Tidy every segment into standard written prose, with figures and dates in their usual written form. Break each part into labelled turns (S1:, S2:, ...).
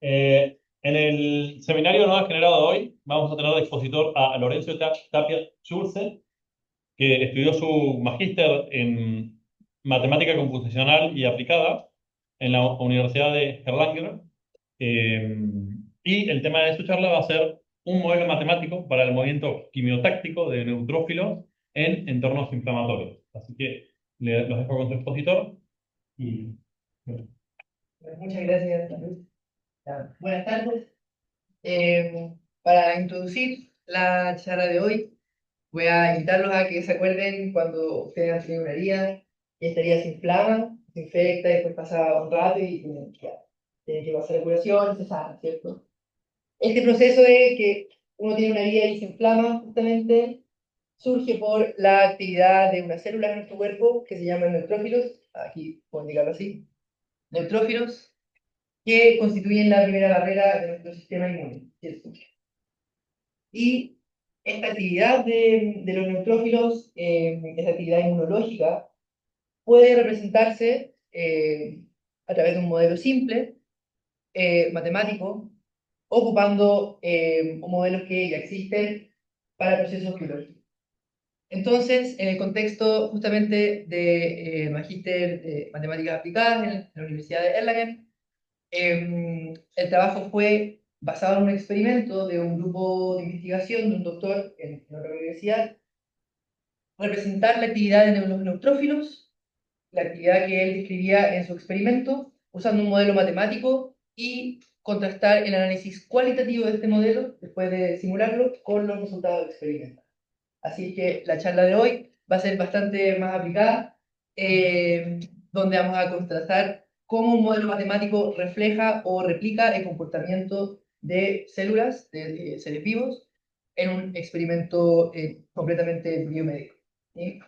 S1: En el seminario no generado de hoy vamos a tener de expositor a Lorenzo Tapia Schulze, que estudió su magíster en matemática computacional y aplicada en la Universidad de Erlangen. Eh, y el tema de su charla va a ser un modelo matemático para el movimiento quimiotáctico de neutrófilos en entornos inflamatorios. Así que los dejo con su expositor. Y, bueno.
S2: Muchas gracias, Luis. Buenas tardes. Para introducir la charla de hoy, voy a invitarlos a que se acuerden cuando ustedes han tenido una herida, y esta herida se inflama, se infecta, y después pasa un rato y ya, tiene que pasar la curación, se sana, ¿cierto? Este proceso de que uno tiene una herida y se inflama, justamente, surge por la actividad de unas células en nuestro cuerpo que se llaman neutrófilos, aquí puedo indicarlo así, neutrófilos, que constituyen la primera barrera de nuestro sistema inmune, ¿cierto? Y esta actividad de los neutrófilos, esta actividad inmunológica, puede representarse a través de un modelo simple, matemático, ocupando modelos que ya existen para procesos biológicos. Entonces, en el contexto justamente de Magíster de Matemáticas Aplicadas en la Universidad de Erlangen, el trabajo fue basado en un experimento de un grupo de investigación de un doctor en otra universidad, representar la actividad de los neutrófilos, la actividad que él describía en su experimento, usando un modelo matemático y contrastar el análisis cualitativo de este modelo, después de simularlo, con los resultados del experimento. Así que la charla de hoy va a ser bastante más aplicada, donde vamos a contrastar cómo un modelo matemático refleja o replica el comportamiento de células, de seres vivos, en un experimento completamente biomédico. ¿Sí?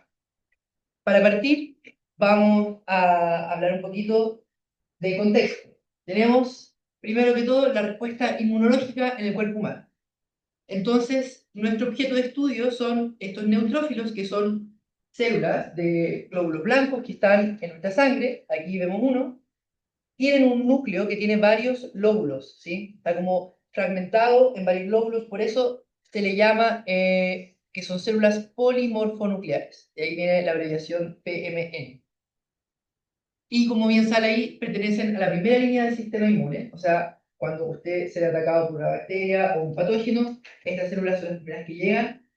S2: Para partir, vamos a hablar un poquito de contexto. Tenemos, primero que todo, la respuesta inmunológica en el cuerpo humano. Entonces, nuestro objeto de estudio son estos neutrófilos, que son células de glóbulos blancos que están en nuestra sangre. Aquí vemos uno. Tienen un núcleo que tiene varios lóbulos, ¿sí? Está como fragmentado en varios lóbulos, por eso se le llama que son células polimorfonucleares. De ahí viene la abreviación PMN. Y como bien sale ahí, pertenecen a la primera línea del sistema inmune. O sea, cuando usted se ve atacado por una bacteria o un patógeno, estas células son las primeras que llegan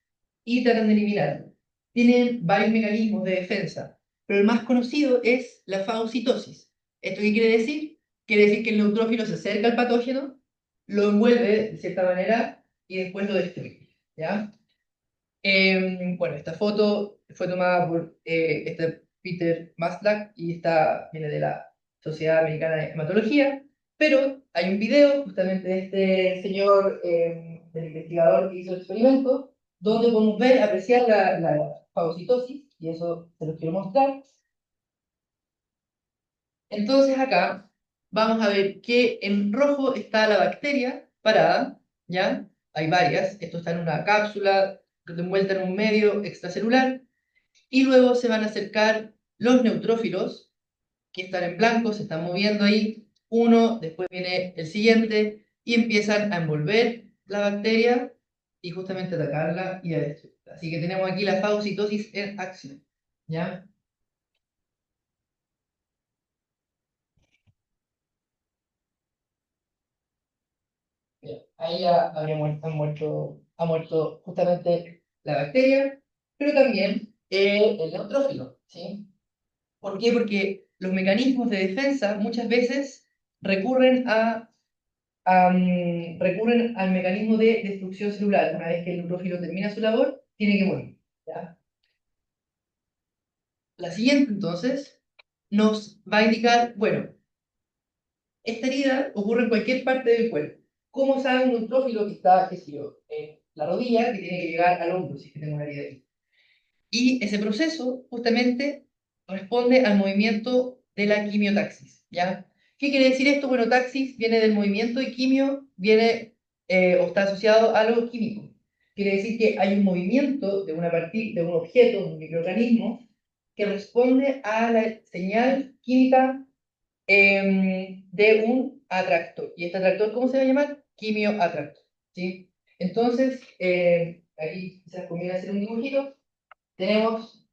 S2: y tratan de eliminarlo. Tienen varios mecanismos de defensa, pero el más conocido es la fagocitosis. ¿Esto qué quiere decir? Quiere decir que el neutrófilo se acerca al patógeno, lo envuelve de cierta manera y después lo destruye. ¿Ya? Bueno, esta foto fue tomada por Peter Maslach y esta viene de la Sociedad Americana de Hematología, pero hay un video justamente de este señor, del investigador que hizo el experimento, donde podemos ver, apreciar la fagocitosis, y eso se los quiero mostrar. Entonces acá vamos a ver que en rojo está la bacteria parada, ¿ya? Hay varias, esto está en una cápsula envuelta en un medio extracelular, y luego se van a acercar los neutrófilos, que están en blanco, se están moviendo ahí, uno, después viene el siguiente, y empiezan a envolver la bacteria y justamente atacarla y a destruirla. Así que tenemos aquí la fagocitosis en acción, ¿ya? Mira, ahí ya habría muerto, ha muerto justamente la bacteria, pero también el neutrófilo, ¿sí? ¿Por qué? Porque los mecanismos de defensa muchas veces recurren recurren al mecanismo de destrucción celular. Una vez que el neutrófilo termina su labor, tiene que morir. ¿Ya? La siguiente, entonces, nos va a indicar, bueno, esta herida ocurre en cualquier parte del cuerpo. ¿Cómo sabe un neutrófilo que está, qué sé yo, en la rodilla, que tiene que llegar al hombro, si es que tengo una herida ahí? Y ese proceso, justamente, responde al movimiento de la quimiotaxis, ¿ya? ¿Qué quiere decir esto? Bueno, taxis viene del movimiento y quimio viene o está asociado a lo químico. Quiere decir que hay un movimiento de una de un objeto, de un microorganismo, que responde a la señal química de un quimioatractor. ¿Y este atractor cómo se va a llamar? Quimioatractor, ¿sí? Entonces, aquí quizás conviene hacer un dibujito. Tenemos,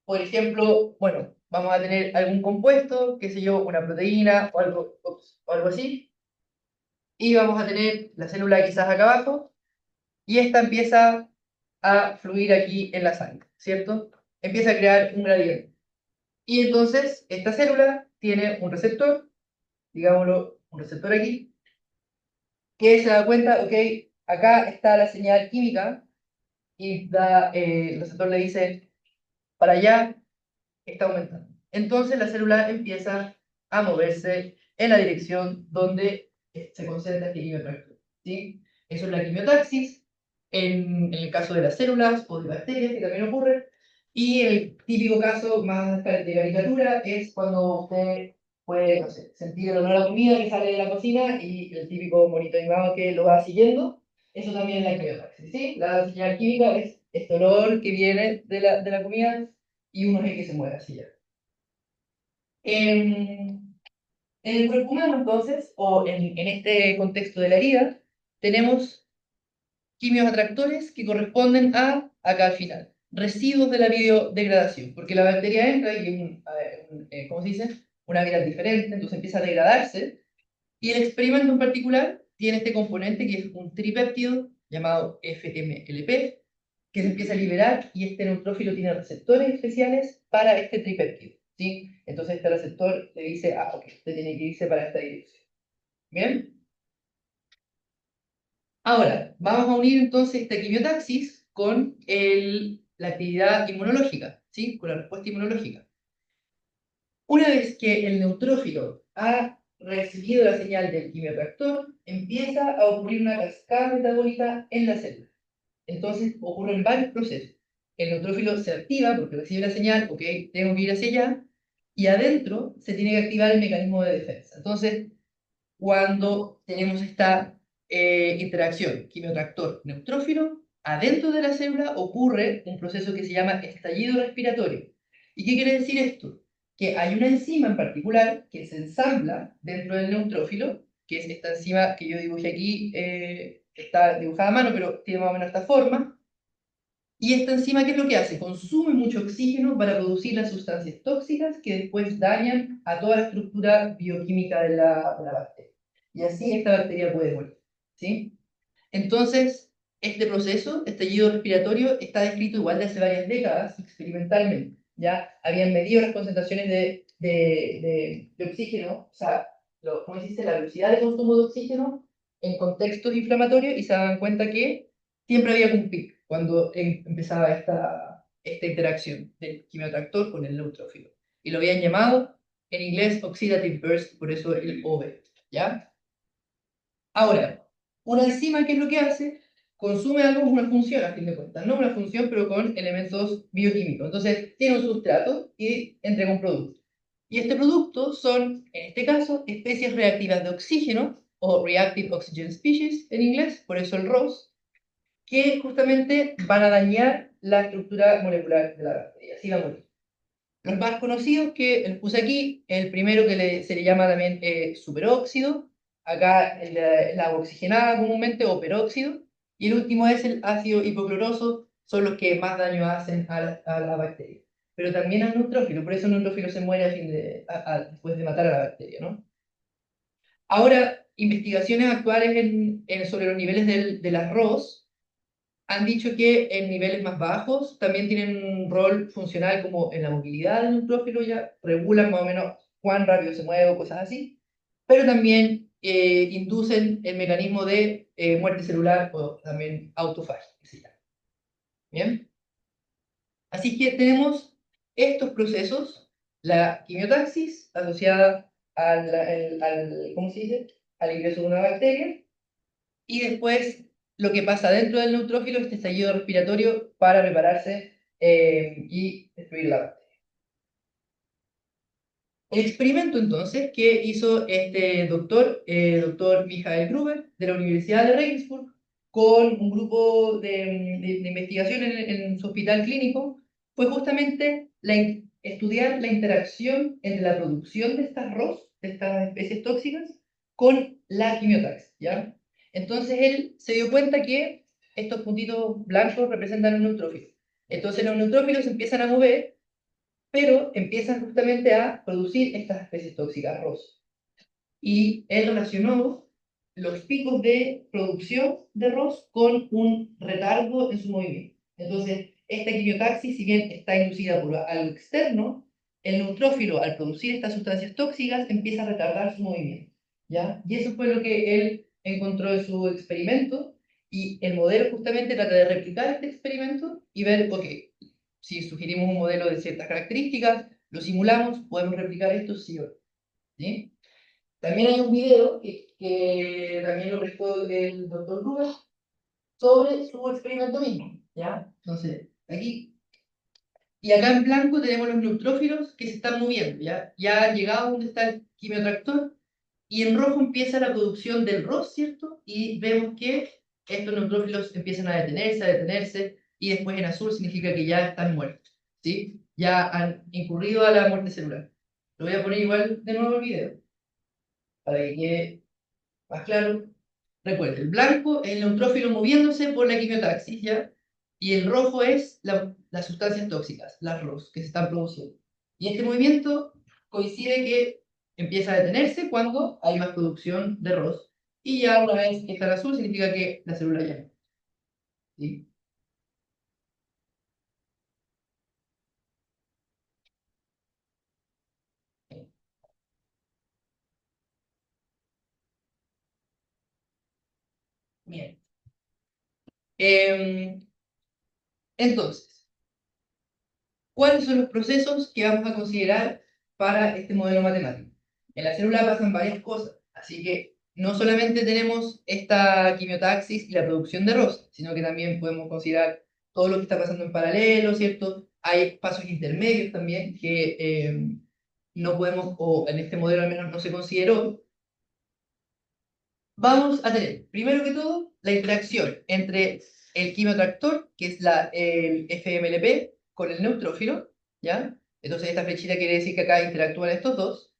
S2: por ejemplo, bueno, vamos a tener algún compuesto, qué sé yo, una proteína o algo así. Y vamos a tener la célula quizás acá abajo. Y esta empieza a fluir aquí en la sangre, ¿cierto? Empieza a crear un gradiente. Y entonces esta célula tiene un receptor, digámoslo, un receptor aquí, que se da cuenta, ok, acá está la señal química y el receptor le dice, para allá está aumentando. Entonces la célula empieza a moverse en la dirección donde se concentra este quimiotractor, ¿sí? Eso es la quimiotaxis, en el caso de las células o de bacterias, que también ocurre. Y el típico caso más de caricatura es cuando usted puede, no sé, sentir el olor a comida que sale de la cocina y el típico monito animado que lo va siguiendo. Eso también es la quimiotaxis, ¿sí? La señal química es este olor que viene de la comida y uno es el que se mueve así ya. En el cuerpo humano, entonces, o en este contexto de la herida, tenemos quimios atractores que corresponden a, acá al final, residuos de la biodegradación, porque la bacteria entra y es ¿cómo se dice? Una hábitat diferente, entonces empieza a degradarse, y el experimento en particular tiene este componente que es un tripéptido llamado FMLP, que se empieza a liberar y este neutrófilo tiene receptores especiales para este tripéptido, ¿sí? Entonces este receptor le dice, ah, ok, usted tiene que irse para esta dirección. ¿Bien? Ahora, vamos a unir entonces esta quimiotaxis con la actividad inmunológica, ¿sí? Con la respuesta inmunológica. Una vez que el neutrófilo ha recibido la señal del quimiotractor, empieza a ocurrir una cascada metabólica en la célula. Entonces ocurren varios procesos. El neutrófilo se activa porque recibe la señal, ok, tengo que ir hacia allá, y adentro se tiene que activar el mecanismo de defensa. Entonces, cuando tenemos esta interacción quimiotractor-neutrófilo, adentro de la célula ocurre un proceso que se llama estallido respiratorio. ¿Y qué quiere decir esto? Que hay una enzima en particular que se ensambla dentro del neutrófilo, que es esta enzima que yo dibujé aquí, está dibujada a mano, pero tiene más o menos esta forma. Y esta enzima, ¿qué es lo que hace? Consume mucho oxígeno para producir las sustancias tóxicas que después dañan a toda la estructura bioquímica de la bacteria. Y así esta bacteria puede morir, ¿sí? Entonces, este proceso, este estallido respiratorio, está descrito igual de hace varias décadas experimentalmente. Ya habían medido las concentraciones de oxígeno, o sea, ¿cómo se dice? La velocidad de consumo de oxígeno en contextos inflamatorios y se daban cuenta que siempre había un pic cuando empezaba esta interacción del quimiotractor con el neutrófilo. Y lo habían llamado en inglés oxidative burst, por eso el OV, ¿ya? Ahora, una enzima, ¿qué es lo que hace? Consume algo, una función a fin de cuentas, no una función, pero con elementos bioquímicos. Entonces, tiene un sustrato y entrega un producto. Y este producto son, en este caso, especies reactivas de oxígeno, o Reactive Oxygen Species en inglés, por eso el ROS, que justamente van a dañar la estructura molecular de la bacteria. Así va a morir. Los más conocidos que les puse aquí, el primero que se le llama también superóxido, acá el agua oxigenada comúnmente, o peróxido, y el último es el ácido hipocloroso, son los que más daño hacen a la bacteria. Pero también al neutrófilo, por eso el neutrófilo se muere después de matar a la bacteria, ¿no? Ahora, investigaciones actuales sobre los niveles del arroz han dicho que en niveles más bajos también tienen un rol funcional como en la movilidad del neutrófilo, ya regulan más o menos cuán rápido se mueve o cosas así, pero también inducen el mecanismo de muerte celular o también autofagia, que se llama. ¿Bien? Así que tenemos estos procesos, la quimiotaxis asociada ¿cómo se dice? Al ingreso de una bacteria, y después lo que pasa dentro del neutrófilo, este estallido respiratorio para prepararse y destruir la bacteria. El experimento entonces que hizo este doctor Michael Gruber de la Universidad de Regensburg con un grupo de investigación en su hospital clínico fue justamente estudiar la interacción entre la producción de estas ROS, de estas especies tóxicas, con la quimiotaxis, ¿ya? Entonces él se dio cuenta que estos puntitos blancos representan un neutrófilo. Entonces los neutrófilos se empiezan a mover, pero empiezan justamente a producir estas especies tóxicas ROS. Y él relacionó los picos de producción de ROS con un retardo en su movimiento. Entonces, esta quimiotaxis, si bien está inducida por algo externo, el neutrófilo, al producir estas sustancias tóxicas, empieza a retardar su movimiento, ¿ya? Y eso fue lo que él encontró en su experimento, y el modelo justamente trata de replicar este experimento y ver, ok, si sugerimos un modelo de ciertas características, lo simulamos, podemos replicar esto, sí o no, ¿sí? También hay un video que también lo replicó el doctor Rubens sobre su experimento mismo, ¿ya? Entonces, aquí, y acá en blanco tenemos los neutrófilos que se están moviendo, ¿ya? Ya han llegado donde está el quimiotractor, y en rojo empieza la producción del ROS, ¿cierto? Y vemos que estos neutrófilos empiezan a detenerse, y después en azul significa que ya están muertos, ¿sí? Ya han incurrido a la muerte celular. Lo voy a poner igual de nuevo el video, para que quede más claro. Recuerden, el blanco es el neutrófilo moviéndose por la quimiotaxis, ¿ya? Y el rojo es las sustancias tóxicas, las ROS, que se están produciendo. Y este movimiento coincide que empieza a detenerse cuando hay más producción de ROS. Y ya una vez que está en azul, significa que la célula ya no. ¿Sí? Bien. Em, entonces, ¿cuáles son los procesos que vamos a considerar para este modelo matemático? En la célula pasan varias cosas, así que no solamente tenemos esta quimiotaxis y la producción de ROS, sino que también podemos considerar todo lo que está pasando en paralelo, ¿cierto? Hay pasos intermedios también que no podemos, o en este modelo al menos no se consideró. Vamos a tener, primero que todo, la interacción entre el quimiotractor, que es el FMLP, con el neutrófilo, ¿ya? Entonces esta flechita quiere decir que acá interactúan estos dos.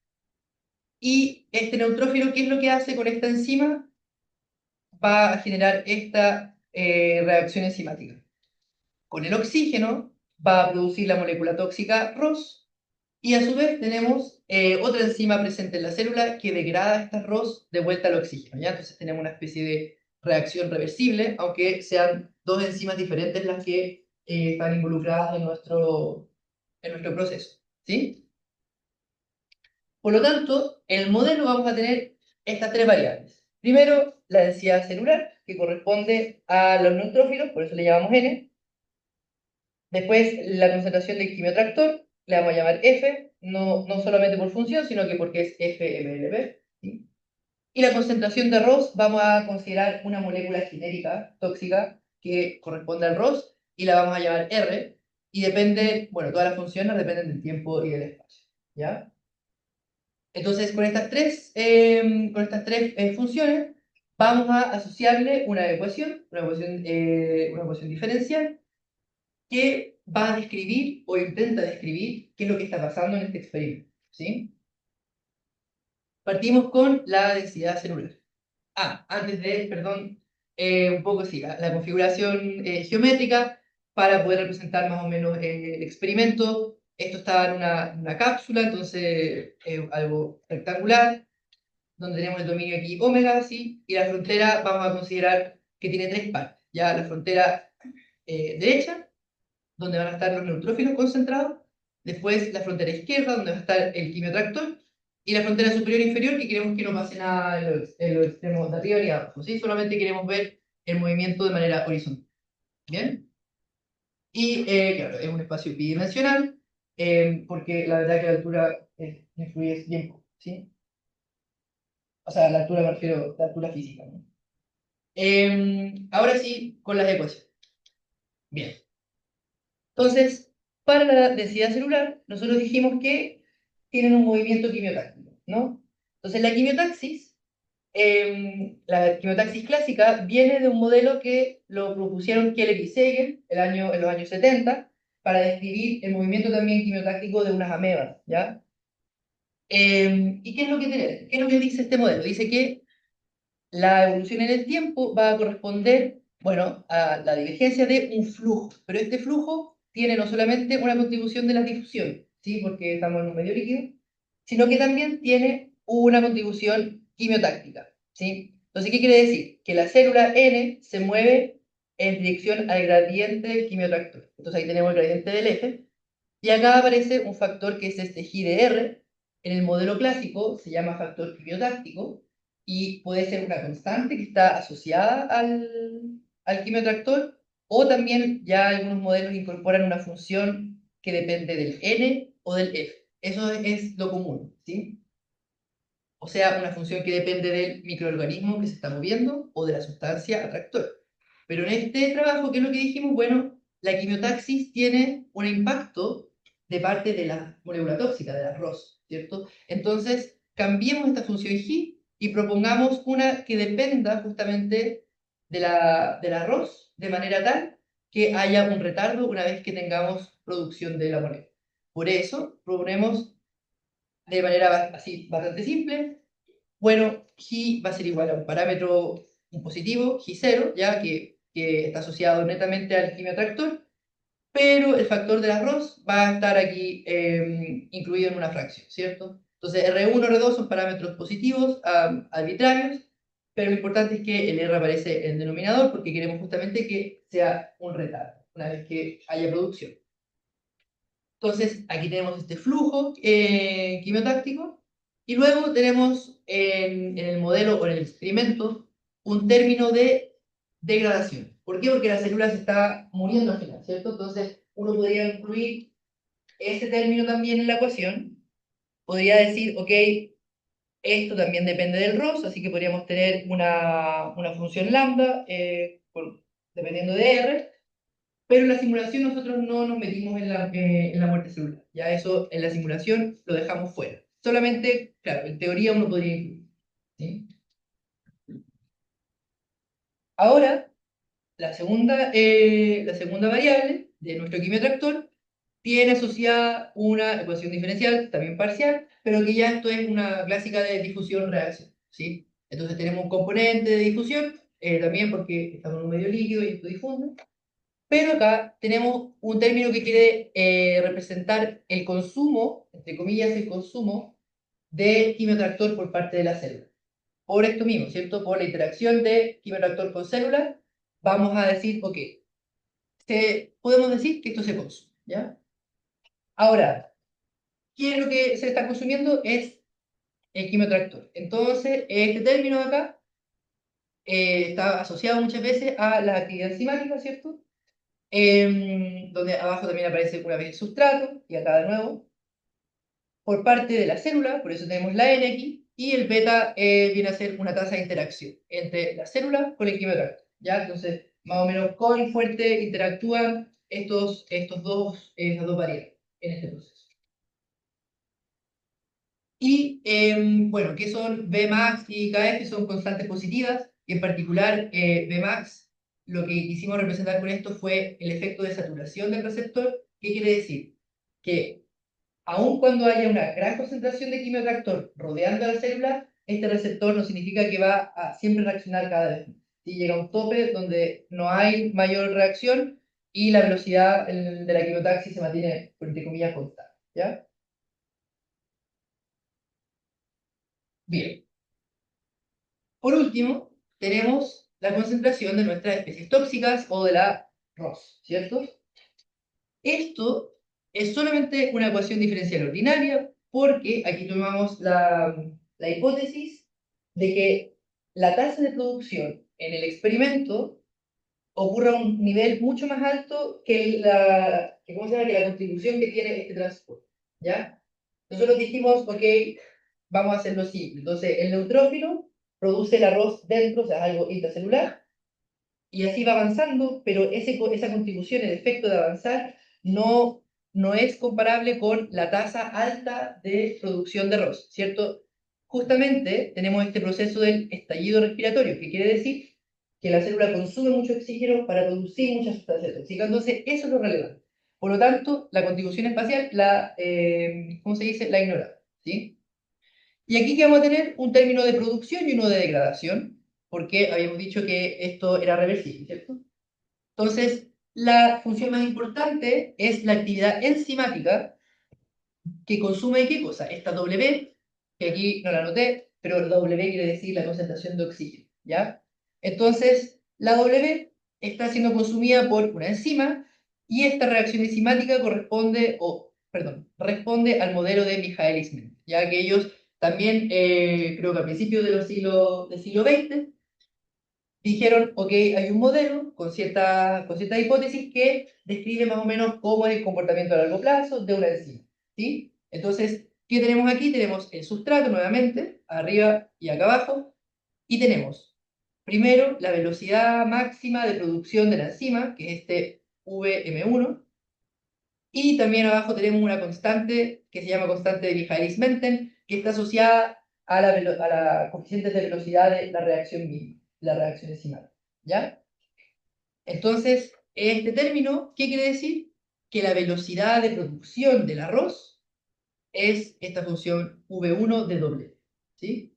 S2: Y este neutrófilo, ¿qué es lo que hace con esta enzima? Va a generar esta reacción enzimática. Con el oxígeno va a producir la molécula tóxica ROS, y a su vez tenemos otra enzima presente en la célula que degrada estas ROS de vuelta al oxígeno, ¿ya? Entonces tenemos una especie de reacción reversible, aunque sean dos enzimas diferentes las que están involucradas en nuestro proceso, ¿sí? Por lo tanto, en el modelo vamos a tener estas tres variables. Primero, la densidad celular, que corresponde a los neutrófilos, por eso le llamamos N. Después, la concentración del quimiotractor, le vamos a llamar F, no solamente por función, sino que porque es FMLP. ¿Sí? Y la concentración de ROS, vamos a considerar una molécula genérica tóxica que corresponde al ROS, y la vamos a llamar R, y depende, bueno, todas las funciones dependen del tiempo y del espacio, ¿ya? Entonces, con estas tres funciones, vamos a asociarle una ecuación diferencial, que va a describir o intenta describir qué es lo que está pasando en este experimento, ¿sí? Partimos con la densidad celular. Antes de, perdón, un poco sí, la configuración geométrica para poder representar más o menos el experimento. Esto está en una cápsula, entonces algo rectangular, donde tenemos el dominio aquí omega, ¿sí? Y la frontera vamos a considerar que tiene tres partes. Ya la frontera derecha, donde van a estar los neutrófilos concentrados, después la frontera izquierda, donde va a estar el quimiotractor, y la frontera superior e inferior, que queremos que no pase nada en los extremos de arriba ni abajo, ¿sí? Solamente queremos ver el movimiento de manera horizontal, ¿bien? Y claro, es un espacio bidimensional, porque la verdad que la altura influye bien poco, ¿sí? O sea, la altura me refiero, la altura física, ¿no? Ahora sí, con las ecuaciones. Bien. Entonces, para la densidad celular, nosotros dijimos que tienen un movimiento quimiotáctico, ¿no? Entonces, la quimiotaxis clásica viene de un modelo que lo propusieron Keller y Sager en los años 70, para describir el movimiento también quimiotáctico de unas amebas, ¿ya? ¿Y qué es lo que tiene? ¿Qué es lo que dice este modelo? Dice que la evolución en el tiempo va a corresponder, bueno, a la divergencia de un flujo, pero este flujo tiene no solamente una contribución de la difusión, ¿sí? Porque estamos en un medio líquido, sino que también tiene una contribución quimiotáctica, ¿sí? Entonces, ¿qué quiere decir? Que la célula N se mueve en dirección al gradiente del quimiotractor. Entonces ahí tenemos el gradiente del eje, y acá aparece un factor que es este GDR. En el modelo clásico se llama factor quimiotáctico y puede ser una constante que está asociada al quimiotractor, o también ya algunos modelos incorporan una función que depende del N o del F. Eso es lo común, ¿sí? O sea, una función que depende del microorganismo que se está moviendo o de la sustancia atractora. Pero en este trabajo, ¿qué es lo que dijimos? Bueno, la quimiotaxis tiene un impacto de parte de la molécula tóxica, de la ROS, ¿cierto? Entonces, cambiemos esta función G y propongamos una que dependa justamente de la ROS, de manera tal que haya un retardo una vez que tengamos producción de la molécula. Por eso, proponemos de manera así bastante simple, bueno, G va a ser igual a un parámetro, un positivo, G0, ya que está asociado netamente al quimiotractor, pero el factor del arroz va a estar aquí incluido en una fracción, ¿cierto? Entonces, R1, R2 son parámetros positivos, arbitrarios, pero lo importante es que el R aparece en el denominador porque queremos justamente que sea un retardo, una vez que haya producción. Entonces, aquí tenemos este flujo quimiotáctico y luego tenemos en el modelo o en el experimento un término de degradación. ¿Por qué? Porque la célula se está muriendo al final, ¿cierto? Entonces, uno podría incluir ese término también en la ecuación. Podría decir, ok, esto también depende del ROS, así que podríamos tener una función lambda, dependiendo de R, pero en la simulación nosotros no nos metimos en la muerte celular. Ya eso en la simulación lo dejamos fuera. Solamente, claro, en teoría uno podría incluir. ¿Sí? Ahora, la segunda variable de nuestro quimiotractor tiene asociada una ecuación diferencial, también parcial, pero que ya esto es una clásica de difusión-reacción. ¿Sí? Entonces tenemos un componente de difusión, también porque estamos en un medio líquido y esto difunde. Pero acá tenemos un término que quiere representar el consumo, entre comillas, el consumo de quimiotractor por parte de la célula. Por esto mismo, ¿cierto? Por la interacción de quimiotractor con célula, vamos a decir, ok, podemos decir que esto se consume, ¿ya? Ahora, ¿qué es lo que se está consumiendo? Es el quimiotractor. Entonces, este término de acá está asociado muchas veces a la actividad enzimática, ¿cierto? Donde abajo también aparece una vez el sustrato, y acá de nuevo, por parte de la célula, por eso tenemos la N aquí, y el beta viene a ser una tasa de interacción entre la célula con el quimiotracto, ¿ya? Entonces, más o menos con fuerte interactúan estas dos variables en este proceso. Y, bueno, ¿qué son Vmax y Kf? Son constantes positivas, y en particular Vmax, lo que quisimos representar con esto fue el efecto de saturación del receptor. ¿Qué quiere decir? Que aun cuando haya una gran concentración de quimiotractor rodeando a la célula, este receptor no significa que va a siempre reaccionar cada vez más. Y llega a un tope donde no hay mayor reacción y la velocidad de la quimiotaxis se mantiene, entre comillas, constante, ¿ya? Bien. Por último, tenemos la concentración de nuestras especies tóxicas o de la ROS, ¿cierto? Esto es solamente una ecuación diferencial ordinaria porque aquí tomamos la hipótesis de que la tasa de producción en el experimento ocurra a un nivel mucho más alto ¿cómo se llama? Que la contribución que tiene este transporte, ¿ya? Nosotros dijimos, ok, vamos a hacerlo simple. Entonces, el neutrófilo produce el arroz dentro, o sea, algo intracelular, y así va avanzando, pero esa contribución, el efecto de avanzar, no es comparable con la tasa alta de producción de arroz, ¿cierto? Justamente tenemos este proceso del estallido respiratorio, que quiere decir que la célula consume mucho oxígeno para producir muchas sustancias tóxicas. Entonces, eso es lo relevante. Por lo tanto, la contribución espacial ¿cómo se dice? La ignoramos, ¿sí? Y aquí que vamos a tener un término de producción y uno de degradación, porque habíamos dicho que esto era reversible, ¿cierto? Entonces, la función más importante es la actividad enzimática que consume ¿qué cosa? Esta W, que aquí no la anoté, pero la W quiere decir la concentración de oxígeno, ¿ya? Entonces, la W está siendo consumida por una enzima y esta reacción enzimática responde al modelo de Michaelis-Menten, ya que ellos también, creo que a principios del siglo XX, dijeron, ok, hay un modelo con cierta hipótesis que describe más o menos cómo es el comportamiento a largo plazo de una enzima, ¿sí? Entonces, ¿qué tenemos aquí? Tenemos el sustrato nuevamente, arriba y acá abajo, y tenemos, primero, la velocidad máxima de producción de la enzima, que es este Vm1, y también abajo tenemos una constante que se llama constante de Michaelis-Menten, que está asociada a la coeficiente de velocidad de la reacción misma, la reacción enzimática, ¿ya? Entonces, este término, ¿qué quiere decir? Que la velocidad de producción del arroz es esta función V1 de doble, ¿sí?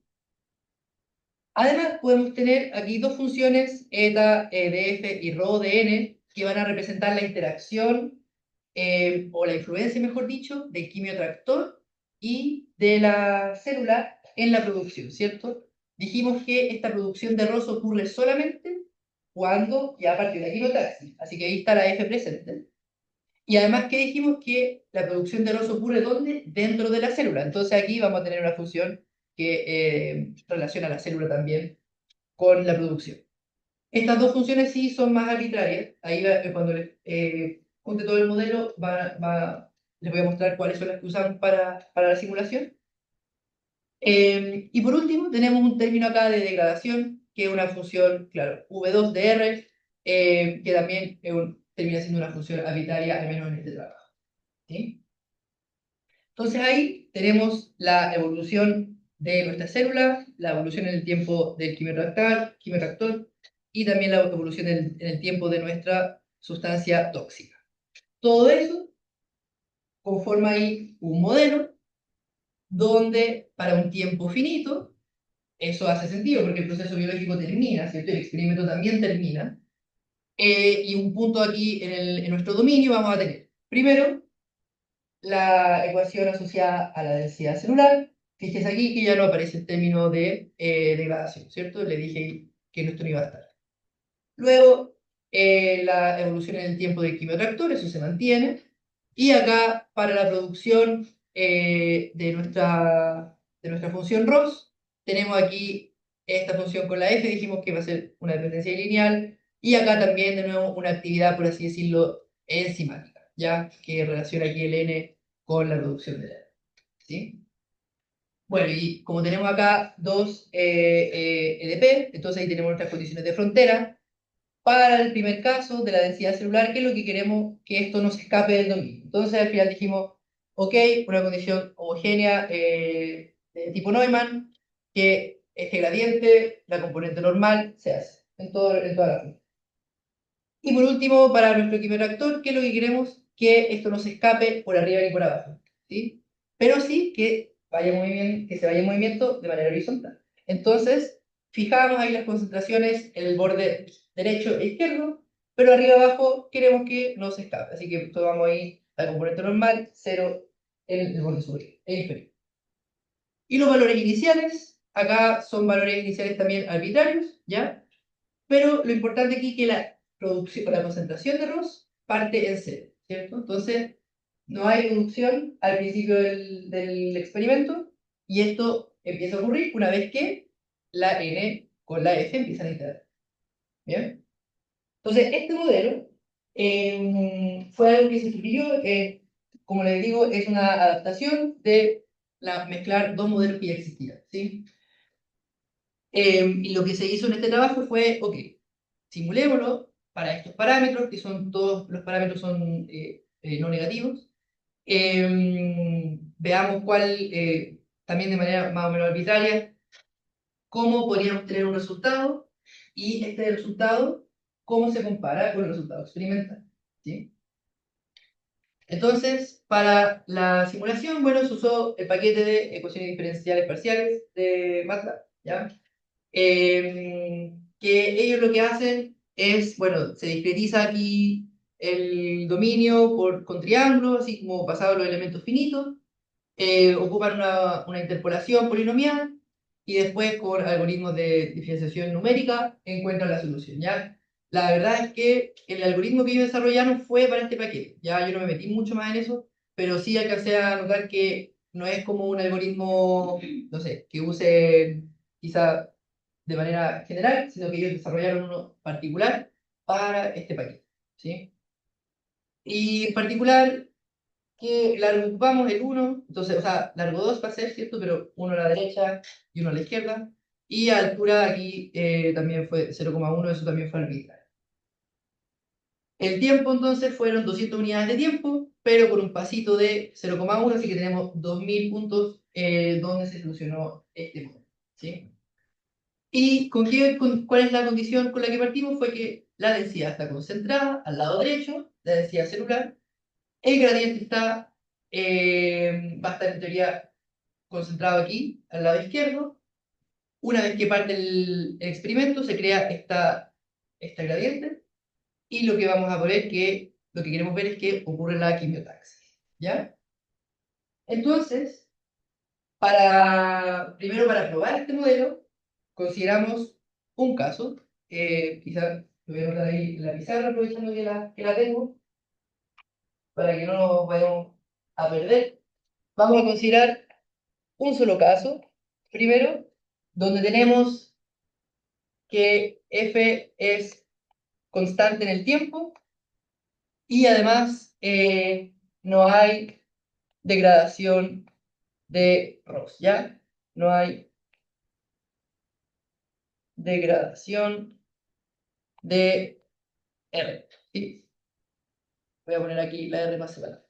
S2: Además, podemos tener aquí dos funciones, eta de f y rho de n, que van a representar la interacción o la influencia, mejor dicho, del quimiotractor y de la célula en la producción, ¿cierto? Dijimos que esta producción de arroz ocurre solamente cuando ya a partir de la quimiotaxis, así que ahí está la F presente. Y además que dijimos que la producción de arroz ocurre ¿dónde? Dentro de la célula. Entonces aquí vamos a tener una función que relaciona la célula también con la producción. Estas dos funciones sí son más arbitrarias. Ahí cuando les junte todo el modelo les voy a mostrar cuáles son las que usamos para la simulación. Y por último tenemos un término acá de degradación, que es una función, claro, V2 de R, que también termina siendo una función arbitraria, al menos en este trabajo, ¿sí? Entonces ahí tenemos la evolución de nuestra célula, la evolución en el tiempo del quimioreactor y también la evolución en el tiempo de nuestra sustancia tóxica. Todo eso conforma ahí un modelo donde para un tiempo finito, eso hace sentido porque el proceso biológico termina, ¿cierto? El experimento también termina. Y un punto aquí en nuestro dominio vamos a tener, primero, la ecuación asociada a la densidad celular. Fíjese aquí que ya no aparece el término de degradación, ¿cierto? Le dije que esto no iba a estar. Luego, la evolución en el tiempo del quimiotractor, eso se mantiene. Y acá, para la producción de nuestra función ROS, tenemos aquí esta función con la F, dijimos que va a ser una dependencia lineal. Y acá también, de nuevo, una actividad, por así decirlo, enzimática, ¿ya? Que relaciona aquí el N con la producción de la N, ¿sí? Bueno, y como tenemos acá dos EDP, entonces ahí tenemos nuestras condiciones de frontera. Para el primer caso de la densidad celular, ¿qué es lo que queremos? Que esto no se escape del dominio. Entonces al final dijimos, ok, una condición homogénea de tipo Neumann, que este gradiente, la componente normal, se hace en toda la función. Y por último, para nuestro quimioreactor, ¿qué es lo que queremos? Que esto no se escape por arriba ni por abajo, ¿sí? Pero sí que se vaya en movimiento de manera horizontal. Entonces, fijamos ahí las concentraciones en el borde derecho e izquierdo, pero arriba abajo queremos que no se escape. Así que tomamos ahí la componente normal, 0 en el borde superior e inferior. Y los valores iniciales, acá son valores iniciales también arbitrarios, ¿ya? Pero lo importante aquí es que la concentración de Ross parte en cero, ¿cierto? Entonces, no hay reducción al principio del experimento y esto empieza a ocurrir una vez que la N con la F empiezan a interactuar. ¿Bien? Entonces, este modelo fue algo que se sugirió, como les digo, es una adaptación de mezclar dos modelos que ya existían, ¿sí? Y lo que se hizo en este trabajo fue, ok, simulémoslo para estos parámetros, que son todos los parámetros son no negativos. Veamos también de manera más o menos arbitraria, cómo podríamos tener un resultado y este resultado, cómo se compara con el resultado experimental, ¿sí? Entonces, para la simulación, bueno, se usó el paquete de ecuaciones diferenciales parciales de MATLAB, ¿ya? Que ellos lo que hacen es, bueno, se discretiza aquí el dominio con triángulos, así como pasado los elementos finitos, ocupan una interpolación polinomial y después con algoritmos de diferenciación numérica encuentran la solución, ¿ya? La verdad es que el algoritmo que ellos desarrollaron fue para este paquete, ya yo no me metí mucho más en eso, pero sí alcancé a notar que no es como un algoritmo, no sé, que use quizá de manera general, sino que ellos desarrollaron uno particular para este paquete, ¿sí? Y en particular, que largo ocupamos el uno, entonces, o sea, largo 2 va a ser, ¿cierto? Pero uno a la derecha y uno a la izquierda. Y a altura aquí también fue 0,1, eso también fue arbitrario. El tiempo entonces fueron 200 unidades de tiempo, pero con un pasito de 0,1, así que tenemos 2000 puntos donde se solucionó este modelo, ¿sí? ¿Y cuál es la condición con la que partimos? Fue que la densidad está concentrada al lado derecho, la densidad celular, el gradiente va a estar en teoría concentrado aquí, al lado izquierdo. Una vez que parte el experimento, se crea esta gradiente, y lo que vamos a poner lo que queremos ver es que ocurre la quimiotaxis, ¿ya? Entonces, primero para probar este modelo, consideramos un caso, quizá lo voy a anotar ahí en la pizarra, aprovechando que la tengo, para que no nos vayamos a perder. Vamos a considerar un solo caso, primero, donde tenemos que f es constante en el tiempo y además no hay degradación de Ross, ¿ya? No hay degradación de R, ¿sí? Voy a poner aquí la R más separada.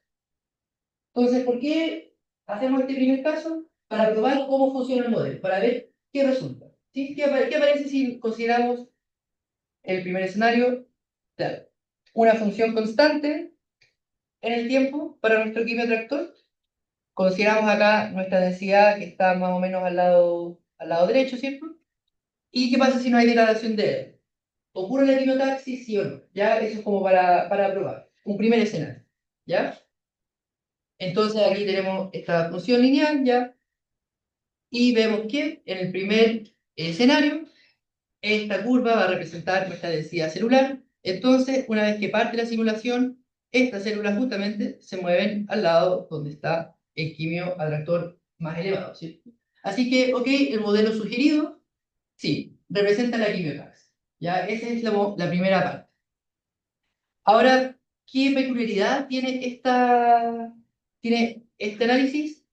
S2: Entonces, ¿por qué hacemos este primer caso? Para probar cómo funciona el modelo, para ver qué resulta, ¿sí? ¿Qué aparece si consideramos el primer escenario? Claro, una función constante en el tiempo para nuestro quimiotractor. Consideramos acá nuestra densidad que está más o menos al lado derecho, ¿cierto? ¿Y qué pasa si no hay degradación de R? ¿Ocurre la quimiotaxis, sí o no? ¿Ya? Eso es como para probar. Un primer escenario, ¿ya? Entonces aquí tenemos esta función lineal, ¿ya? Y vemos que en el primer escenario, esta curva va a representar nuestra densidad celular. Entonces, una vez que parte la simulación, estas células justamente se mueven al lado donde está el quimio atractor más elevado, ¿sí? Así que, ok, el modelo sugerido, sí, representa la quimiotaxis. Ya, esa es la primera parte. Ahora, ¿qué peculiaridad tiene este análisis?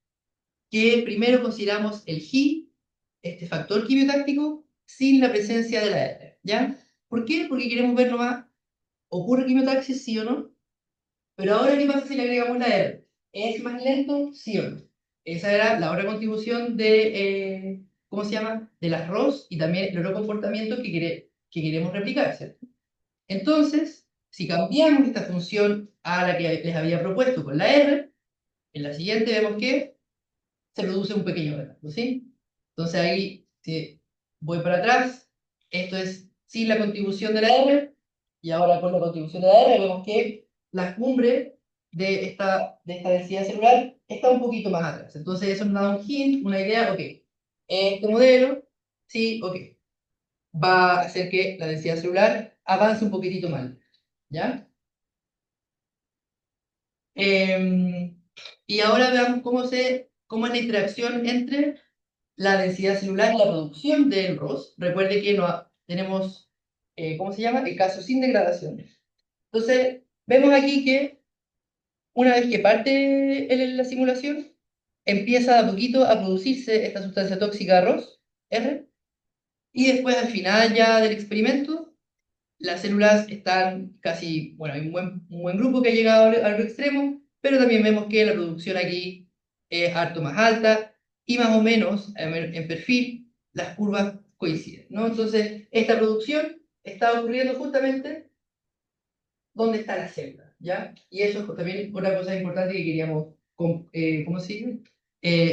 S2: Que primero consideramos el G, este factor quimiotáctico, sin la presencia de la R, ¿ya? ¿Por qué? Porque queremos ver nomás, ¿ocurre quimiotaxis, sí o no? Pero ahora, ¿qué pasa si le agregamos la R? ¿Es más lento, sí o no? Esa era la otra contribución ¿cómo se llama? De las ROS y también el otro comportamiento que queremos replicar, ¿cierto? Entonces, si cambiamos esta función a la que les había propuesto con la R, en la siguiente vemos que se produce un pequeño retardo, ¿sí? Entonces ahí, si voy para atrás, esto es sin la contribución de la R, y ahora con la contribución de la R vemos que la cumbre de esta densidad celular está un poquito más atrás. Entonces eso nos da un hint, una idea, ok, este modelo, sí, ok, va a hacer que la densidad celular avance un poquitito más, ¿ya? Y ahora veamos cómo es la interacción entre la densidad celular y la producción del ROS. Recuerde que no, tenemos, ¿cómo se llama? El caso sin degradación. Entonces, vemos aquí que una vez que parte la simulación, empieza a poquito a producirse esta sustancia tóxica ROS, R, y después al final ya del experimento, las células están casi, bueno, hay un buen grupo que ha llegado al extremo, pero también vemos que la producción aquí es harto más alta y más o menos en perfil las curvas coinciden, ¿no? Entonces, esta producción está ocurriendo justamente donde está la célula. ¿ya? Y eso es también otra cosa importante que queríamos, ¿cómo se dice?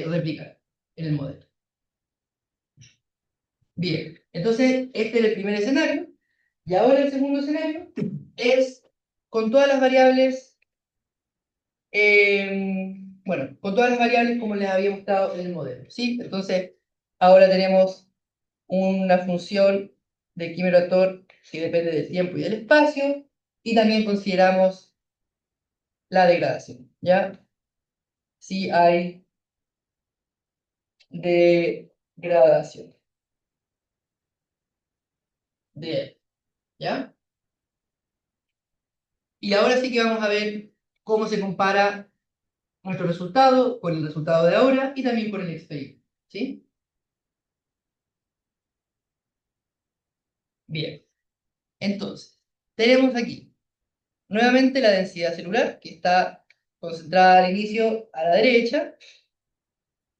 S2: Replicar en el modelo. Bien, entonces este es el primer escenario, y ahora el segundo escenario es con todas las variables, bueno, con todas las variables como les había mostrado en el modelo, ¿sí? Entonces, ahora tenemos una función de químico actor que depende del tiempo y del espacio, y también consideramos la degradación, ¿ya? Si hay degradación. Bien, ¿ya? Y ahora sí que vamos a ver cómo se compara nuestro resultado con el resultado de ahora y también con el experimento, ¿sí? Bien, entonces, tenemos aquí nuevamente la densidad celular, que está concentrada al inicio a la derecha,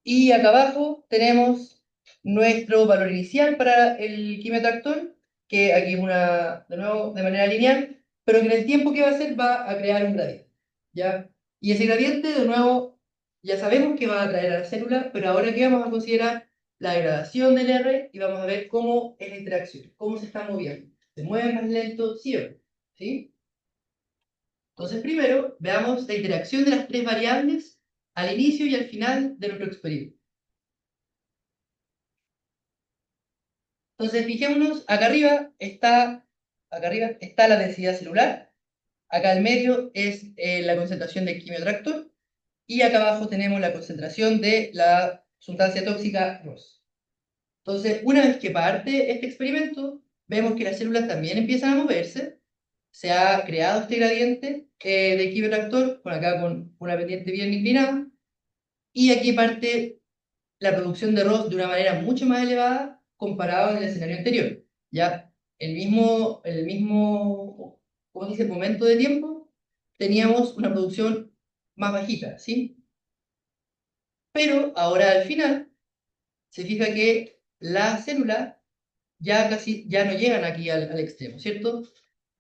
S2: y acá abajo tenemos nuestro valor inicial para el quimiotractor, que aquí es de nuevo, de manera lineal, pero que en el tiempo que va a hacer va a crear un gradiente, ¿ya? Y ese gradiente, de nuevo, ya sabemos que va a atraer a la célula, pero ahora que vamos a considerar la degradación del R y vamos a ver cómo es la interacción, cómo se está moviendo. ¿Se mueve más lento? Sí o no, ¿sí? Entonces, primero, veamos la interacción de las tres variables al inicio y al final de nuestro experimento. Entonces, fijémonos, acá arriba está la densidad celular, acá al medio es la concentración de quimiotractor, y acá abajo tenemos la concentración de la sustancia tóxica ROS. Entonces, una vez que parte este experimento, vemos que las células también empiezan a moverse, se ha creado este gradiente de quimiotractor, con acá con una pendiente bien inclinada, y aquí parte la producción de ROS de una manera mucho más elevada comparado en el escenario anterior. Ya el mismo, ¿cómo se dice?, momento de tiempo, teníamos una producción más bajita, ¿sí? Pero ahora al final, se fija que las células ya casi ya no llegan aquí al extremo, ¿cierto?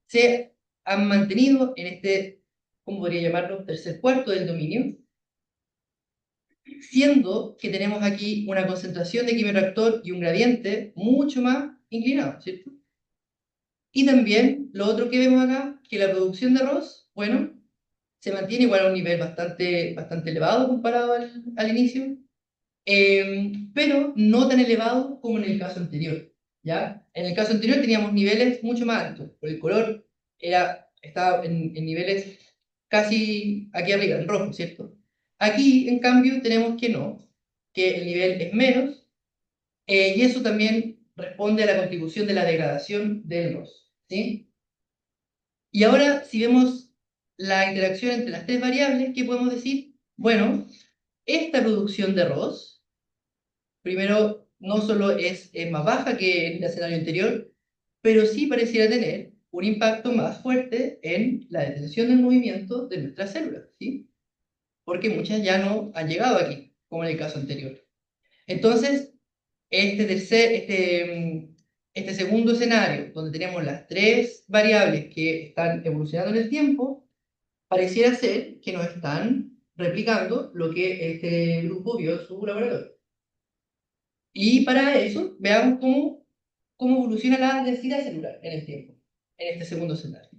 S2: Se han mantenido en este, ¿cómo podría llamarlo?, tercer cuarto del dominio, siendo que tenemos aquí una concentración de quimioreactor y un gradiente mucho más inclinado, ¿cierto? Y también lo otro que vemos acá, que la producción de arroz, bueno, se mantiene igual a un nivel bastante elevado comparado al inicio, pero no tan elevado como en el caso anterior, ¿ya? En el caso anterior teníamos niveles mucho más altos, por el color estaba en niveles casi aquí arriba, en rojo, ¿cierto? Aquí, en cambio, tenemos que no, que el nivel es menos, y eso también responde a la contribución de la degradación del ROS, ¿sí? Y ahora, si vemos la interacción entre las tres variables, ¿qué podemos decir? Bueno, esta producción de ROS, primero, no solo es más baja que en el escenario anterior, pero sí pareciera tener un impacto más fuerte en la detención del movimiento de nuestras células, ¿sí? Porque muchas ya no han llegado aquí, como en el caso anterior. Entonces, este segundo escenario, donde tenemos las tres variables que están evolucionando en el tiempo, pareciera ser que nos están replicando lo que este grupo vio en su laboratorio. Y para eso, veamos cómo evoluciona la densidad celular en el tiempo, en este segundo escenario.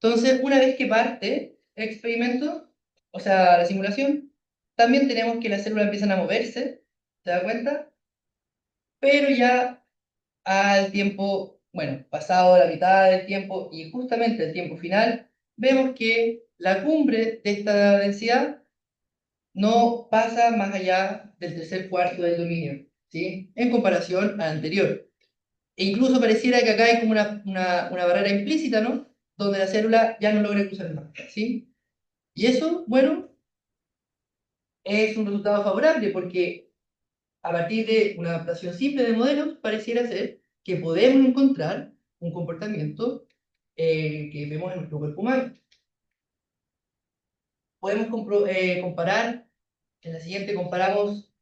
S2: Entonces, una vez que parte el experimento, o sea, la simulación, también tenemos que las células empiezan a moverse, ¿se da cuenta? Pero ya al tiempo, bueno, pasado la mitad del tiempo y justamente el tiempo final, vemos que la cumbre de esta densidad no pasa más allá del tercer cuarto del dominio, ¿sí? En comparación al anterior. E incluso pareciera que acá hay como una barrera implícita, ¿no? Donde la célula ya no logra cruzar más, ¿sí? Y eso, bueno, es un resultado favorable porque a partir de una adaptación simple de modelos, pareciera ser que podemos encontrar un comportamiento que vemos en nuestro cuerpo humano. Podemos comparar, en la siguiente comparamos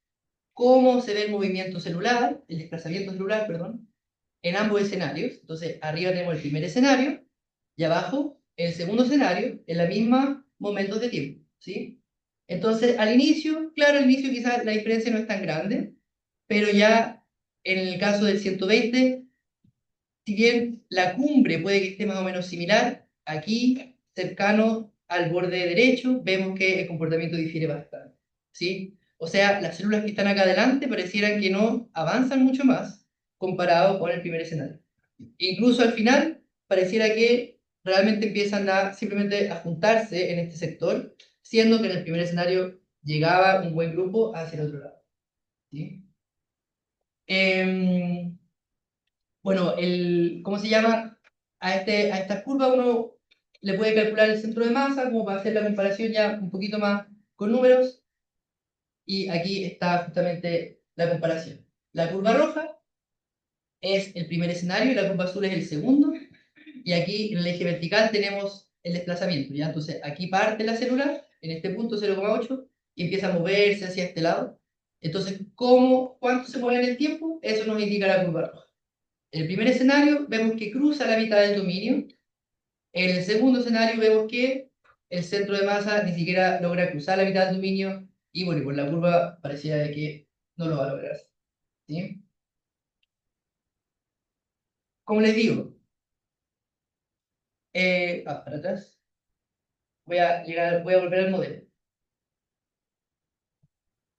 S2: cómo se ve el movimiento celular, el desplazamiento celular, perdón, en ambos escenarios. Entonces, arriba tenemos el primer escenario y abajo el segundo escenario en la misma momentos de tiempo, ¿sí? Entonces, al inicio, claro, al inicio quizás la diferencia no es tan grande, pero ya en el caso del 120, si bien la cumbre puede que esté más o menos similar, aquí, cercano al borde derecho, vemos que el comportamiento difiere bastante, ¿sí? O sea, las células que están acá adelante parecieran que no avanzan mucho más comparado con el primer escenario. Incluso al final, pareciera que realmente empiezan a simplemente a juntarse en este sector, siendo que en el primer escenario llegaba un buen grupo hacia el otro lado, ¿sí? Em, bueno, ¿cómo se llama? A esta curva uno le puede calcular el centro de masa, como para hacer la comparación ya un poquito más con números, y aquí está justamente la comparación. La curva roja es el primer escenario y la curva azul es el segundo, y aquí en el eje vertical tenemos el desplazamiento, ¿ya? Entonces aquí parte la célula, en este punto 0,8, y empieza a moverse hacia este lado. Entonces, ¿cuánto se mueve en el tiempo? Eso nos indica la curva roja. En el primer escenario vemos que cruza la mitad del dominio. En el segundo escenario vemos que el centro de masa ni siquiera logra cruzar la mitad del dominio y bueno, y por la curva parecía de que no lo va a lograr. ¿Sí? Como les digo, para atrás, voy a volver al modelo.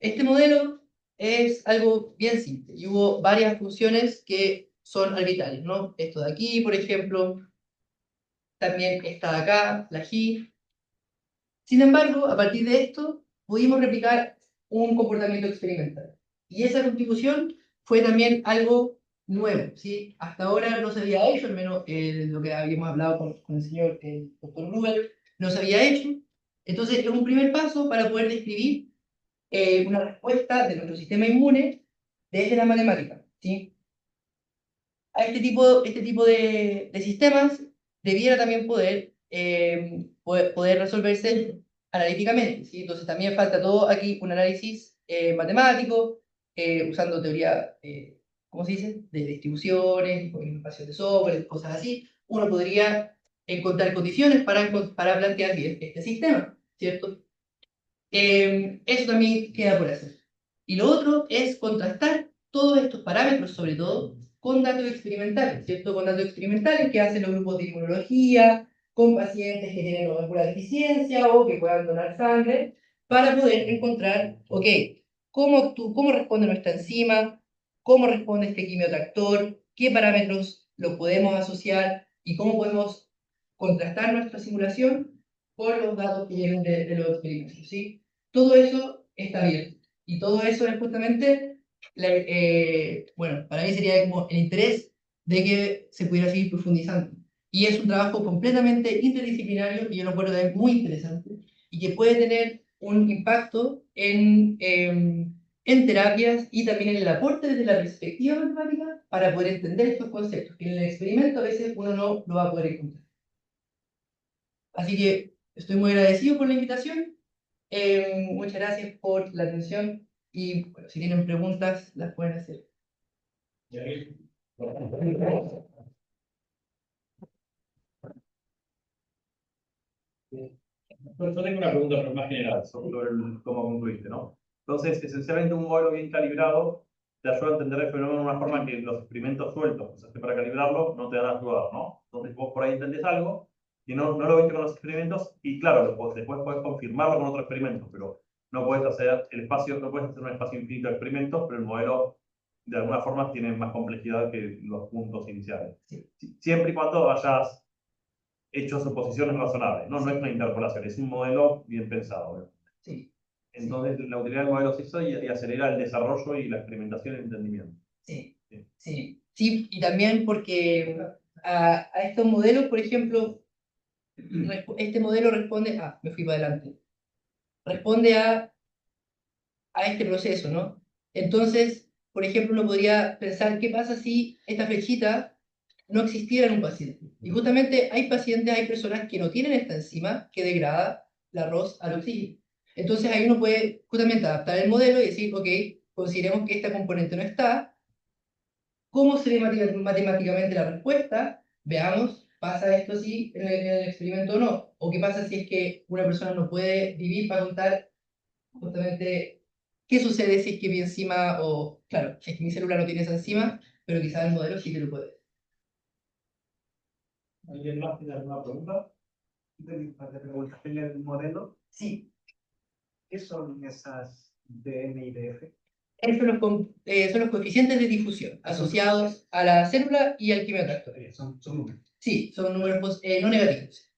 S2: Este modelo es algo bien simple y hubo varias funciones que son arbitrarias, ¿no? Esto de aquí, por ejemplo, también esta de acá, la G. Sin embargo, a partir de esto, pudimos replicar un comportamiento experimental. Y esa contribución fue también algo nuevo, ¿sí? Hasta ahora no se había hecho, al menos lo que habíamos hablado con el señor el doctor Gruber, no se había hecho. Entonces, es un primer paso para poder describir una respuesta de nuestro sistema inmune desde la matemática, ¿sí? A este tipo de sistemas debiera también poder resolverse analíticamente, ¿sí? Entonces también falta todo aquí un análisis matemático, usando teoría, ¿cómo se dice?, de distribuciones, con espacios de software, cosas así. Uno podría encontrar condiciones para plantear bien este sistema, ¿cierto? Eso también queda por hacer. Y lo otro es contrastar todos estos parámetros, sobre todo, con datos experimentales, ¿cierto? Con datos experimentales que hacen los grupos de inmunología, con pacientes que tienen alguna deficiencia o que puedan donar sangre, para poder encontrar, ok, cómo responde nuestra enzima, cómo responde este quimiotractor, qué parámetros lo podemos asociar y cómo podemos contrastar nuestra simulación con los datos que vienen de los experimentos, ¿sí? Todo eso está bien. Y todo eso es justamente, bueno, para mí sería como el interés de que se pudiera seguir profundizando. Y es un trabajo completamente interdisciplinario y yo lo encuentro también muy interesante y que puede tener un impacto en terapias y también en el aporte desde la perspectiva matemática para poder entender estos conceptos que en el experimento a veces uno no lo va a poder encontrar. Así que estoy muy agradecido por la invitación. Muchas gracias por la atención y bueno, si tienen preguntas las pueden hacer.
S1: Yo tengo una pregunta pero más general sobre cómo concluiste, ¿no? Entonces, esencialmente un modelo bien calibrado te ayuda a entender el fenómeno de una forma que los experimentos sueltos que usaste para calibrarlo no te van a ayudar, ¿no? Entonces vos por ahí entendés algo y no lo viste con los experimentos y claro, después podés confirmarlo con otro experimento, pero no puedes hacer el espacio, no puedes hacer un espacio infinito de experimentos, pero el modelo de alguna forma tiene más complejidad que los puntos iniciales.
S2: Sí.
S1: Siempre y cuando hayas hecho suposiciones razonables, ¿no? No es una interpolación, es un modelo bien pensado, ¿no?
S2: Sí.
S1: Entonces, la utilidad del modelo se hizo y acelera el desarrollo y la experimentación y el entendimiento.
S2: Sí,
S1: Sí.
S2: sí, sí, y también porque a estos modelos, por ejemplo, este modelo responde, me fui para adelante, responde a este proceso, ¿no? Entonces, por ejemplo, uno podría pensar, ¿qué pasa si esta flechita no existiera en un paciente? Y justamente hay pacientes, hay personas que no tienen esta enzima que degrada el arroz al oxígeno. Entonces ahí uno puede justamente adaptar el modelo y decir, ok, consideremos que esta componente no está. ¿Cómo se ve matemáticamente la respuesta? Veamos ¿pasa esto así en el experimento o no? ¿O qué pasa si es que una persona no puede vivir para contar justamente qué sucede si es que mi enzima, o claro, si es que mi célula no tiene esa enzima, pero quizás el modelo sí que lo puede?
S3: ¿Alguien más tiene alguna pregunta? De preguntas en el modelo.
S2: Sí,
S3: ¿Qué son esas DN y DF?
S2: esos son los coeficientes de difusión asociados a la célula y al quimiotracto.
S3: Son números.
S2: Sí, son números no negativos.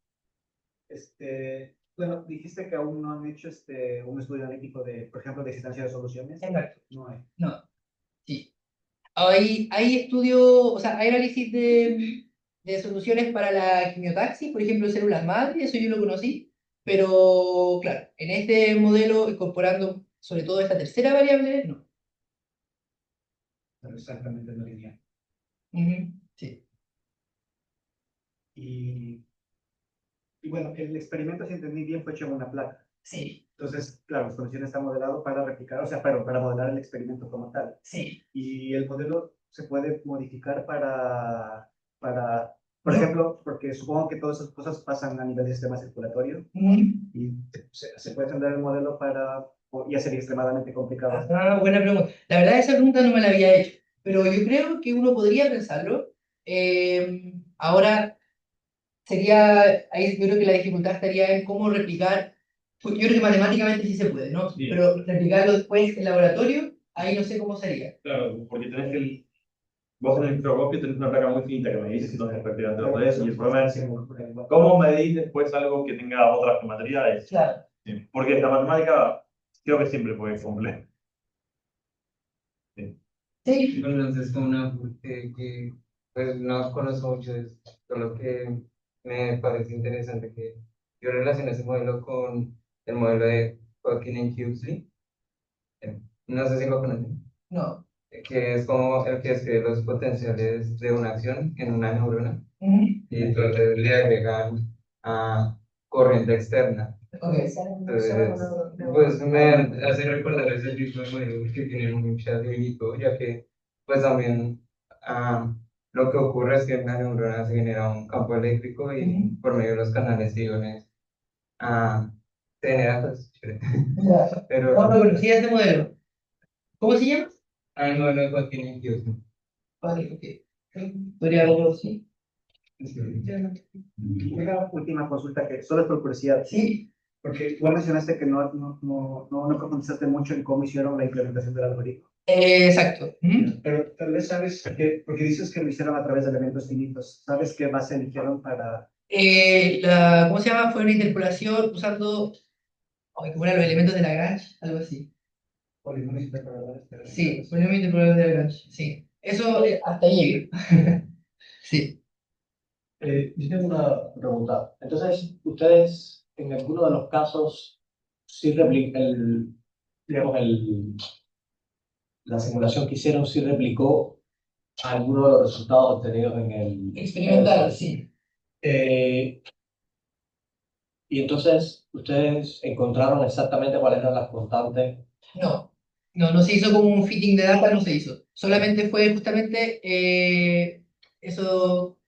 S3: Bueno, dijiste que aún no han hecho un estudio analítico de, por ejemplo, de existencia de soluciones.
S2: Exacto.
S3: No hay.
S2: No, sí. Hay estudios, o sea, hay análisis de soluciones para la quimiotaxis, por ejemplo, células madre, eso yo lo conocí, pero claro, en este modelo, incorporando sobre todo esta tercera variable, no.
S3: Pero exactamente no lineal.
S2: Ujú, sí.
S3: Y, y bueno, el experimento, si entendí bien, fue hecho en una placa.
S2: Sí,
S3: Entonces, claro, las condiciones están modeladas para replicar, o sea, para modelar el experimento como tal.
S2: sí.
S3: Y el modelo se puede modificar por
S2: No.
S3: ejemplo, porque supongo que todas esas cosas pasan a nivel del sistema circulatorio
S2: Ujú.
S3: y se puede tender el modelo ya sería extremadamente complicado.
S2: Ah, buena pregunta. La verdad, esa pregunta no me la había hecho, pero yo creo que uno podría pensarlo. Ahora, ahí yo creo que la dificultad estaría en cómo replicar, pues yo creo que matemáticamente sí se puede, ¿no?
S1: Sí.
S2: Pero replicarlo después en laboratorio, ahí no sé cómo sería.
S1: Claro, porque tenés que vos en el microscopio tenés una placa muy finita que me dices si no es refrigerante o eso, y el problema es cómo medís después algo que tenga otras geometrías.
S2: Claro.
S1: Sí, porque la matemática creo que siempre fue compleja. Sí.
S2: Sí.
S4: Bueno, entonces como una que pues no conozco mucho de esto, solo que me parece interesante que yo relaciono ese modelo con el modelo de Hawking and Huxley. No sé si lo conocen,
S2: No.
S4: que es como el que describe los potenciales de una acción en una neurona
S2: Ujú.
S4: y entonces le agregan a corriente externa.
S2: Ok.
S4: Entonces, pues me hace recordar ese tipo de modelos que tienen mucha similitud, ya que pues también ah, lo que ocurre es que en la neurona se genera un campo eléctrico y por medio de los canales de iones ah, se genera pues, chévere.
S2: Ya.
S4: Pero
S2: No, no conocía ese modelo. ¿Cómo se llama?
S4: el modelo de Joaquín Incluso.
S2: Vale, ok. Podría verlo, sí.
S3: Una última consulta que solo es por curiosidad.
S2: Sí.
S3: Porque tú mencionaste que no profundizaste mucho en cómo hicieron la implementación del algoritmo.
S2: Exacto. Ujú.
S3: Pero tal vez sabes porque dices que lo hicieron a través de elementos finitos. ¿Sabes qué base eligieron para
S2: ¿Cómo se llama? Fue una interpolación usando, ay, ¿cómo eran los elementos de Lagrange? Algo así.
S3: polinomios interpolares?
S2: Sí, polinomio interpolable de Lagrange, sí. Eso hasta ahí llegué. Sí.
S5: Yo tengo una pregunta. Entonces, ustedes en alguno de los casos sí digamos, la simulación que hicieron sí replicó alguno de los resultados obtenidos en el
S2: Experimental, sí.
S5: Eh, y entonces, ustedes encontraron exactamente cuáles eran las constantes.
S2: No, no se hizo como un fitting de data, no se hizo. Solamente fue justamente eso,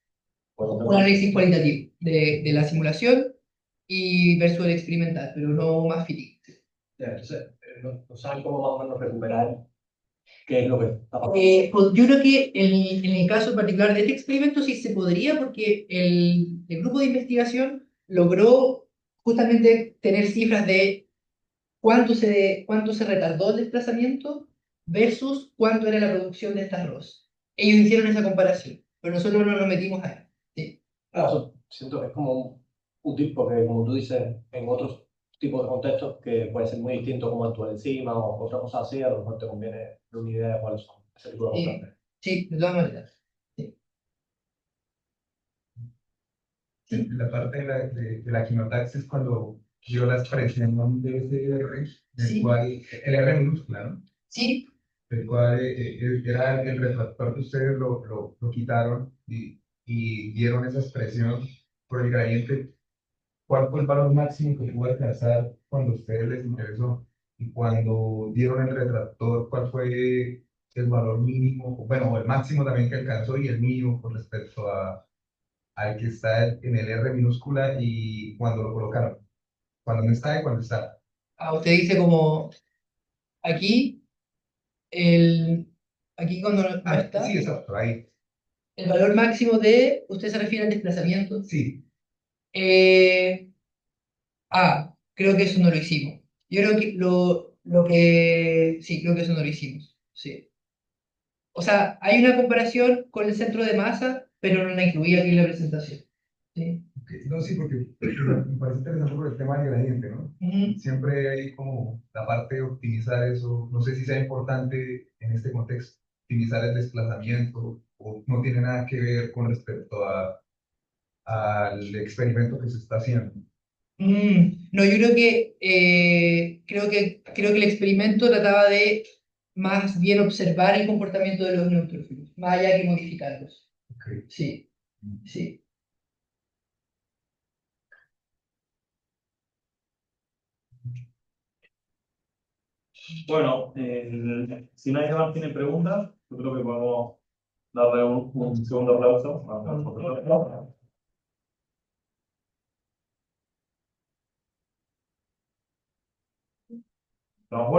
S2: un análisis cualitativo de la simulación y versus el experimental, pero no más fitting.
S5: Ya, entonces, no saben cómo más o menos recuperar qué es lo que está pasando.
S2: Pues yo creo que en el caso particular de este experimento sí se podría porque el grupo de investigación logró justamente tener cifras de cuánto se retardó el desplazamiento versus cuánto era la producción de estas ROS. Ellos hicieron esa comparación, pero nosotros no nos metimos ahí. Sí.
S5: Eso siento que es como un tipo que, como tú dices, en otros tipos de contextos que puede ser muy distinto como actuar encima o otra cosa así, a lo mejor te conviene tener una idea de cuáles son ese tipo de
S2: Sí,
S5: constantes.
S2: sí, de todas maneras. Sí. Sí.
S6: La parte de la quimiotaxis cuando dio la expresión de ese R, del
S2: Sí.
S6: cual, el R minúscula, ¿no?
S2: Sí,
S6: Del cual era el refractor que ustedes lo quitaron y dieron esa expresión por el gradiente. ¿Cuál fue el valor máximo que pudo alcanzar cuando a ustedes les interesó? Y cuando dieron el retractor, ¿cuál fue el valor mínimo? Bueno, o el máximo también que alcanzó y el mínimo con respecto a al que está en el R minúscula y cuando lo colocaron. Cuando no está y cuando está.
S2: Usted dice como aquí, el, aquí cuando no está,
S6: Sí, exacto, ahí.
S2: el valor máximo de, usted se refiere al desplazamiento.
S6: Sí,
S2: Eh, creo que eso no lo hicimos. Yo creo que sí, creo que eso no lo hicimos. Sí. O sea, hay una comparación con el centro de masa, pero no la incluía aquí en la presentación. ¿Sí?
S6: ok. No, sí, porque me parece interesante por el tema del gradiente, ¿no?
S2: Ujú.
S6: Siempre hay como la parte de optimizar eso. No sé si sea importante en este contexto, optimizar el desplazamiento o no tiene nada que ver con respecto al experimento que se está haciendo.
S2: No, yo creo que el experimento trataba de más bien observar el comportamiento de los neutrófilos, más allá que modificarlos.
S6: Ok.
S2: Sí, sí.
S1: Bueno, si nadie más tiene preguntas, yo creo que podemos darle un segundo aplauso a nuestro profesor. Estamos